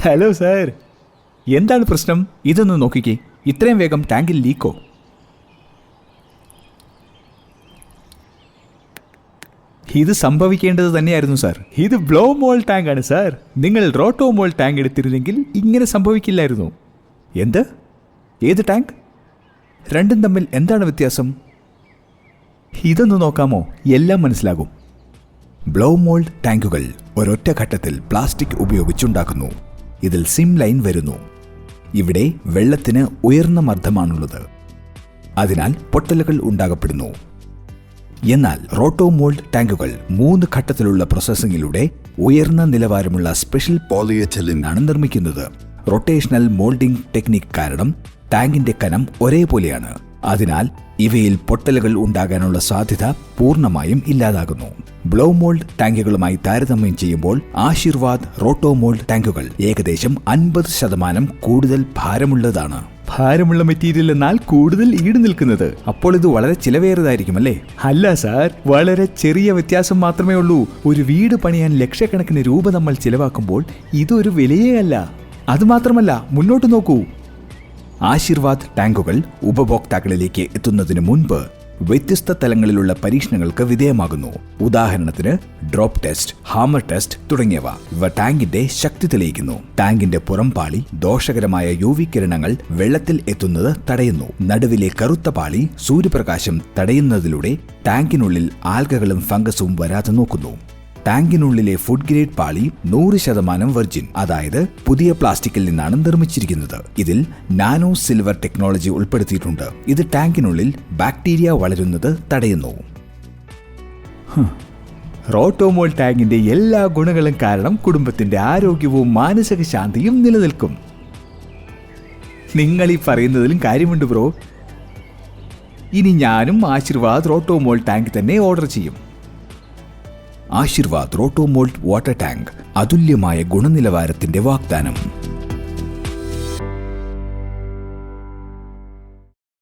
Hello sir, എന്താണ് പ്രശ്നം? ഇതൊന്ന് നോക്കിക്കേ. ഇത്രയും വേഗം ടാങ്കിൽ ലീക്കോ? ഇത് സംഭവിക്കേണ്ടത് തന്നെയായിരുന്നു സാർ. ഇത് ബ്ലോ മോൾ ടാങ്ക് ആണ് സാർ. നിങ്ങൾ റോട്ടോ മോൾ ടാങ്ക് എടുത്തിരുന്നെങ്കിൽ ഇങ്ങനെ സംഭവിക്കില്ലായിരുന്നു. എന്ത്? ഏത് ടാങ്ക്? രണ്ടും തമ്മിൽ എന്താണ് വ്യത്യാസം? ഇതൊന്ന് നോക്കാമോ? എല്ലാം മനസ്സിലാകും. ബ്ലോ മോൾഡ് ടാങ്കുകൾ ഒരൊറ്റ ഘട്ടത്തിൽ പ്ലാസ്റ്റിക് ഉപയോഗിച്ചുണ്ടാക്കുന്നു. ഇതിൽ സിം ലൈൻ വരുന്നു. ഇവിടെ വെള്ളത്തിന് ഉയർന്ന മർദ്ദമാണുള്ളത്, അതിനാൽ പൊട്ടലുകൾ ഉണ്ടാകപ്പെടുന്നു. എന്നാൽ റോട്ടോ മോൾഡ് ടാങ്കുകൾ 3 ഘട്ടത്തിലുള്ള പ്രോസസ്സിംഗിലൂടെ ഉയർന്ന നിലവാരമുള്ള സ്പെഷ്യൽ പോളിയെഥിലീനാണ് നിർമ്മിക്കുന്നത്. റൊട്ടേഷണൽ മോൾഡിംഗ് ടെക്നിക് കാരണം ടാങ്കിന്റെ കനം ഒരേപോലെയാണ്. അതിനാൽ ഇവയിൽ പൊട്ടലുകൾ ഉണ്ടാകാനുള്ള സാധ്യത പൂർണ്ണമായും ഇല്ലാതാകുന്നു. ബ്ലോ മോൾഡ് ടാങ്കുകളുമായി താരതമ്യം ചെയ്യുമ്പോൾ ആശീർവാദ് റോട്ടോ മോൾഡ് ടാങ്കുകൾ ഏകദേശം 50% കൂടുതൽ ഭാരമുള്ളതാണ്. ഭാരമുള്ള മെറ്റീരിയൽ എന്നാൽ കൂടുതൽ ഈട് നിൽക്കുന്നത്. അപ്പോൾ ഇത് വളരെ ചിലവേറിയതായിരിക്കും അല്ലേ? അല്ല സാർ, വളരെ ചെറിയ വ്യത്യാസം മാത്രമേ ഉള്ളൂ. ഒരു വീട് പണിയാൻ ലക്ഷക്കണക്കിന് രൂപ നമ്മൾ ചിലവാക്കുമ്പോൾ ഇതൊരു വിലയേ അല്ല. അതുമാത്രമല്ല, മുന്നോട്ട് നോക്കൂ. ആശീർവാദ് ടാങ്കുകൾ ഉപഭോക്താക്കളിലേക്ക് എത്തുന്നതിന് മുൻപ് വ്യത്യസ്ത തലങ്ങളിലുള്ള പരീക്ഷണങ്ങൾക്ക് വിധേയമാകുന്നു. ഉദാഹരണത്തിന് ഡ്രോപ്പ് ടെസ്റ്റ്, ഹാമർ ടെസ്റ്റ് തുടങ്ങിയവ. ഇവ ടാങ്കിന്റെ ശക്തി തെളിയിക്കുന്നു. ടാങ്കിന്റെ പുറംപാളി ദോഷകരമായ UV കിരണങ്ങൾ വെള്ളത്തിൽ എത്തുന്നത് തടയുന്നു. നടുവിലെ കറുത്ത പാളി സൂര്യപ്രകാശം തടയുന്നതിലൂടെ ടാങ്കിനുള്ളിൽ ആൽഗകളും ഫംഗസും വരാതെ നോക്കുന്നു. ടാങ്കിനുള്ളിലെ ഫുഡ് ഗ്രേഡ് പാളി 100% വെർജിൻ, അതായത് പുതിയ പ്ലാസ്റ്റിക്കിൽ നിന്നാണ് നിർമ്മിച്ചിരിക്കുന്നത്. ഇതിൽ നാനോ സിൽവർ ടെക്നോളജി ഉൾപ്പെടുത്തിയിട്ടുണ്ട്. ഇത് ടാങ്കിനുള്ളിൽ ബാക്ടീരിയ വളരുന്നത് തടയുന്നു. റോട്ടോമോൾ ടാങ്കിന്റെ എല്ലാ ഗുണങ്ങളും കാരണം കുടുംബത്തിന്റെ ആരോഗ്യവും മാനസിക ശാന്തിയും നിലനിൽക്കും. നിങ്ങൾ ഈ പറയുന്നതിലും കാര്യമുണ്ട് ബ്രോ. ഇനി ഞാനും ആശീർവാദ് റോട്ടോമോൾ ടാങ്ക് തന്നെ ഓർഡർ ചെയ്യും. ആശീർവാദ് റോട്ടോ മോൾഡ് വാട്ടർ ടാങ്ക്, അതുല്യമായ ഗുണനിലവാരത്തിന്റെ വാഗ്ദാനം.